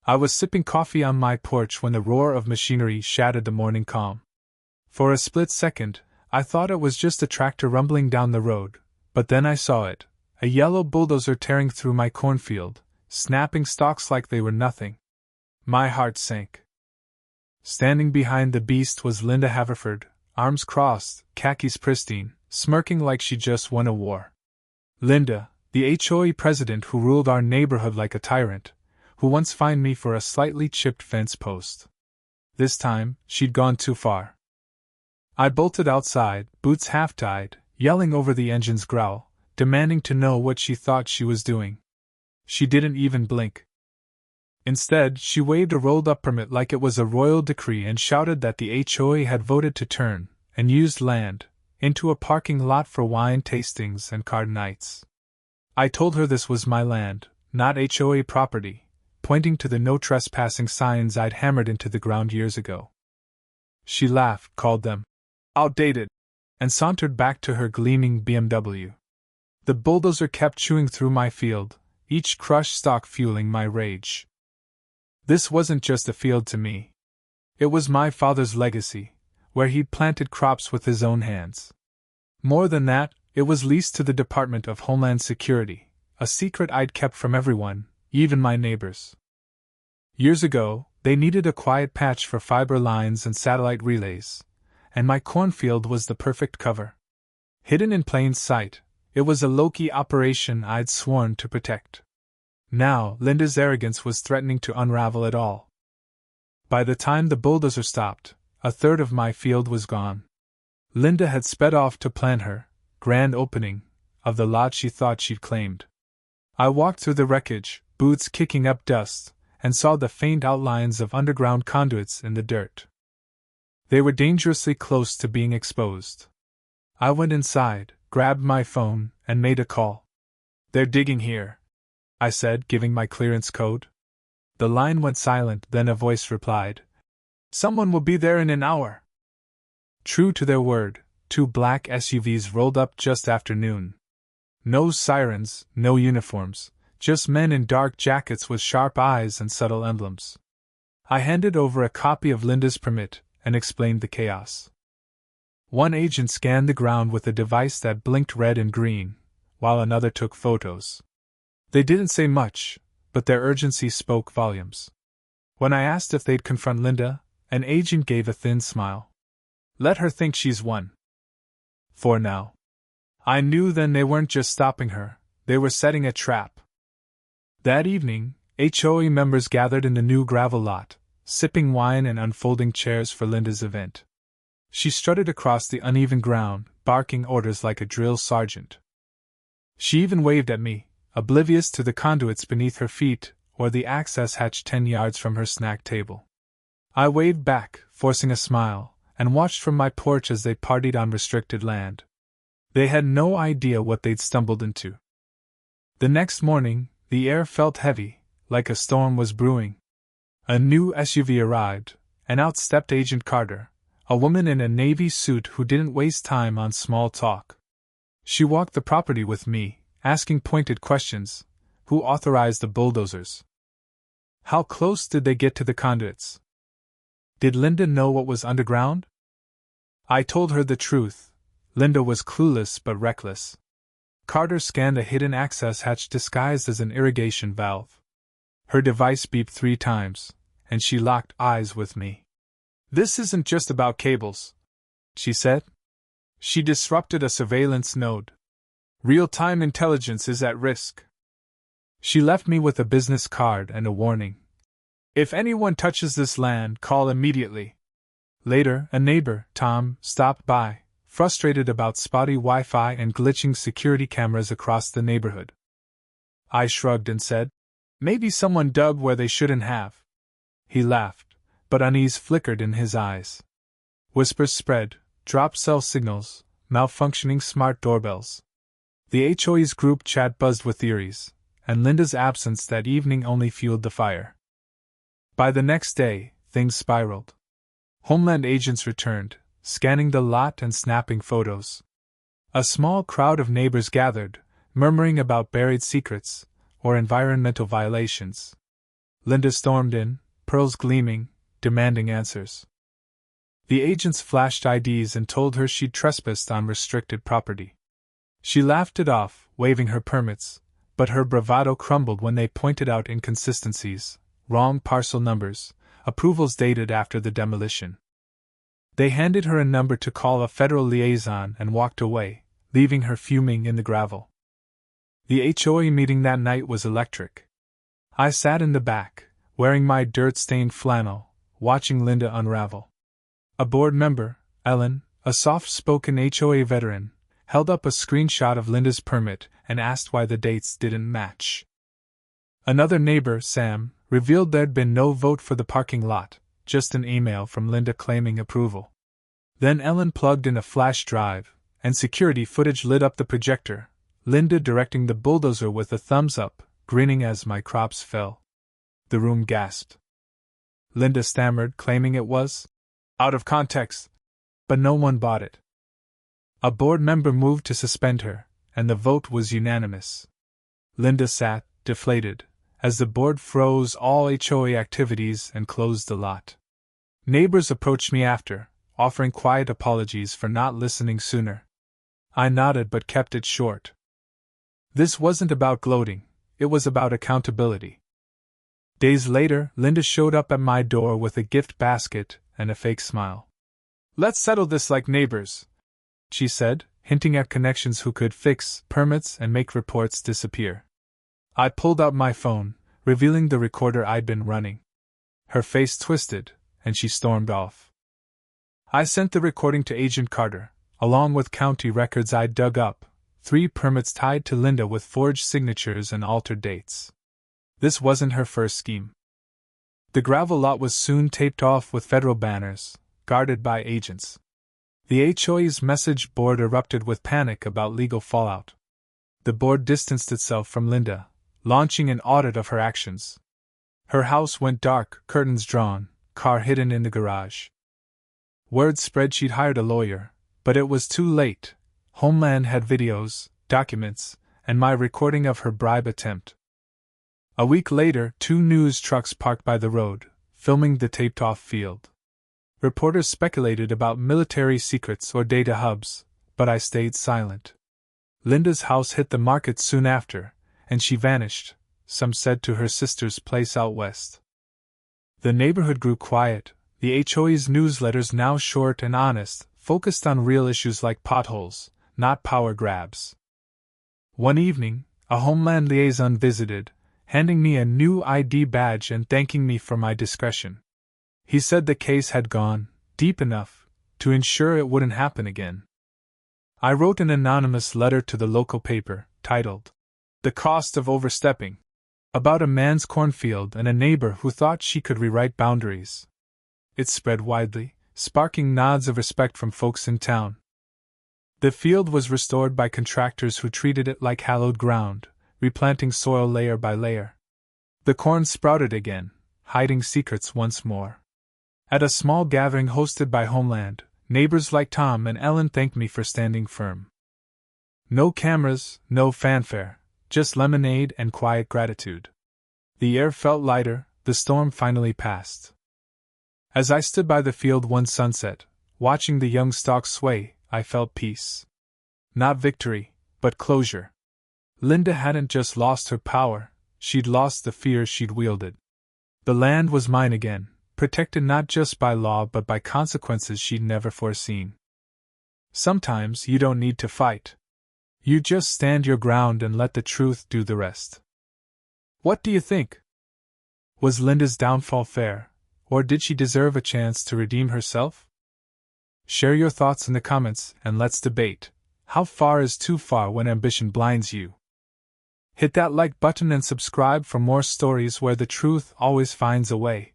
I was sipping coffee on my porch when the roar of machinery shattered the morning calm. For a split second, I thought it was just a tractor rumbling down the road, but then I saw it, a yellow bulldozer tearing through my cornfield, snapping stalks like they were nothing. My heart sank. Standing behind the beast was Linda Haverford, arms crossed, khakis pristine, smirking like she just won a war. Linda, the HOA president who ruled our neighborhood like a tyrant, who once fined me for a slightly chipped fence post. This time, she'd gone too far. I bolted outside, boots half-tied, yelling over the engine's growl, demanding to know what she thought she was doing. She didn't even blink. Instead, she waved a rolled-up permit like it was a royal decree and shouted that the HOA had voted to turn, and used land, into a parking lot for wine tastings and card nights. I told her this was my land, not HOA property, pointing to the no trespassing signs I'd hammered into the ground years ago. She laughed, called them outdated, and sauntered back to her gleaming BMW. The bulldozer kept chewing through my field, each crushed stalk fueling my rage. This wasn't just a field to me. It was my father's legacy, where he'd planted crops with his own hands. More than that, it was leased to the Department of Homeland Security, a secret I'd kept from everyone, even my neighbors. Years ago, they needed a quiet patch for fiber lines and satellite relays, and my cornfield was the perfect cover. Hidden in plain sight, it was a low-key operation I'd sworn to protect. Now, Linda's arrogance was threatening to unravel it all. By the time the bulldozer stopped, a third of my field was gone. Linda had sped off to plan her grand opening of the lot she thought she'd claimed. I walked through the wreckage, boots kicking up dust, and saw the faint outlines of underground conduits in the dirt. They were dangerously close to being exposed. I went inside, grabbed my phone, and made a call. "They're digging here," I said, giving my clearance code. The line went silent, then a voice replied, "Someone will be there in an hour." True to their word, 2 black SUVs rolled up just after noon. No sirens, no uniforms, just men in dark jackets with sharp eyes and subtle emblems. I handed over a copy of Linda's permit and explained the chaos. One agent scanned the ground with a device that blinked red and green, while another took photos. They didn't say much, but their urgency spoke volumes. When I asked if they'd confront Linda, an agent gave a thin smile. "Let her think she's won. For now." I knew then they weren't just stopping her, they were setting a trap. That evening, HOA members gathered in the new gravel lot, sipping wine and unfolding chairs for Linda's event. She strutted across the uneven ground, barking orders like a drill sergeant. She even waved at me, oblivious to the conduits beneath her feet or the access hatch 10 yards from her snack table. I waved back, forcing a smile, and watched from my porch as they partied on restricted land. They had no idea what they'd stumbled into. The next morning, the air felt heavy, like a storm was brewing. A new SUV arrived, and out stepped Agent Carter, a woman in a navy suit who didn't waste time on small talk. She walked the property with me, asking pointed questions. Who authorized the bulldozers? How close did they get to the conduits? Did Linda know what was underground? I told her the truth. Linda was clueless but reckless. Carter scanned a hidden access hatch disguised as an irrigation valve. Her device beeped 3 times, and she locked eyes with me. "This isn't just about cables," she said. "She disrupted a surveillance node. Real-time intelligence is at risk." She left me with a business card and a warning. "If anyone touches this land, call immediately." Later, a neighbor, Tom, stopped by, frustrated about spotty Wi-Fi and glitching security cameras across the neighborhood. I shrugged and said, "Maybe someone dug where they shouldn't have." He laughed, but unease flickered in his eyes. Whispers spread, dropped cell signals, malfunctioning smart doorbells. The HOA's group chat buzzed with theories, and Linda's absence that evening only fueled the fire. By the next day, things spiraled. Homeland agents returned, scanning the lot and snapping photos. A small crowd of neighbors gathered, murmuring about buried secrets or environmental violations. Linda stormed in, pearls gleaming, demanding answers. The agents flashed IDs and told her she'd trespassed on restricted property. She laughed it off, waving her permits, but her bravado crumbled when they pointed out inconsistencies, wrong parcel numbers, approvals dated after the demolition. They handed her a number to call a federal liaison and walked away, leaving her fuming in the gravel. The HOA meeting that night was electric. I sat in the back, wearing my dirt-stained flannel, watching Linda unravel. A board member, Ellen, a soft-spoken HOA veteran, held up a screenshot of Linda's permit and asked why the dates didn't match. Another neighbor, Sam, revealed there'd been no vote for the parking lot, just an email from Linda claiming approval. Then Ellen plugged in a flash drive, and security footage lit up the projector, Linda directing the bulldozer with a thumbs up, grinning as my crops fell. The room gasped. Linda stammered, claiming it was out of context, but no one bought it. A board member moved to suspend her, and the vote was unanimous. Linda sat, deflated, as the board froze all HOA activities and closed the lot. Neighbors approached me after, offering quiet apologies for not listening sooner. I nodded but kept it short. This wasn't about gloating, it was about accountability. Days later, Linda showed up at my door with a gift basket and a fake smile. "Let's settle this like neighbors," she said, hinting at connections who could fix permits and make reports disappear. I pulled out my phone, revealing the recorder I'd been running. Her face twisted, and she stormed off. I sent the recording to Agent Carter, along with county records I'd dug up, 3 permits tied to Linda with forged signatures and altered dates. This wasn't her first scheme. The gravel lot was soon taped off with federal banners, guarded by agents. The HOA's message board erupted with panic about legal fallout. The board distanced itself from Linda, launching an audit of her actions. Her house went dark, curtains drawn, car hidden in the garage. Word spread she'd hired a lawyer, but it was too late. Homeland had videos, documents, and my recording of her bribe attempt. A week later, 2 news trucks parked by the road, filming the taped-off field. Reporters speculated about military secrets or data hubs, but I stayed silent. Linda's house hit the market soon after, and she vanished, some said to her sister's place out west. The neighborhood grew quiet, the HOA's newsletters, now short and honest, focused on real issues like potholes, not power grabs. One evening, a Homeland liaison visited, handing me a new ID badge and thanking me for my discretion. He said the case had gone deep enough to ensure it wouldn't happen again. I wrote an anonymous letter to the local paper, titled, "The Cost of Overstepping," about a man's cornfield and a neighbor who thought she could rewrite boundaries. It spread widely, sparking nods of respect from folks in town. The field was restored by contractors who treated it like hallowed ground, replanting soil layer by layer. The corn sprouted again, hiding secrets once more. At a small gathering hosted by Homeland, neighbors like Tom and Ellen thanked me for standing firm. No cameras, no fanfare, just lemonade and quiet gratitude. The air felt lighter, the storm finally passed. As I stood by the field one sunset, watching the young stalks sway, I felt peace. Not victory, but closure. Linda hadn't just lost her power, she'd lost the fear she'd wielded. The land was mine again, protected not just by law but by consequences she'd never foreseen. Sometimes you don't need to fight. You just stand your ground and let the truth do the rest. What do you think? Was Linda's downfall fair, or did she deserve a chance to redeem herself? Share your thoughts in the comments and let's debate. How far is too far when ambition blinds you? Hit that like button and subscribe for more stories where the truth always finds a way.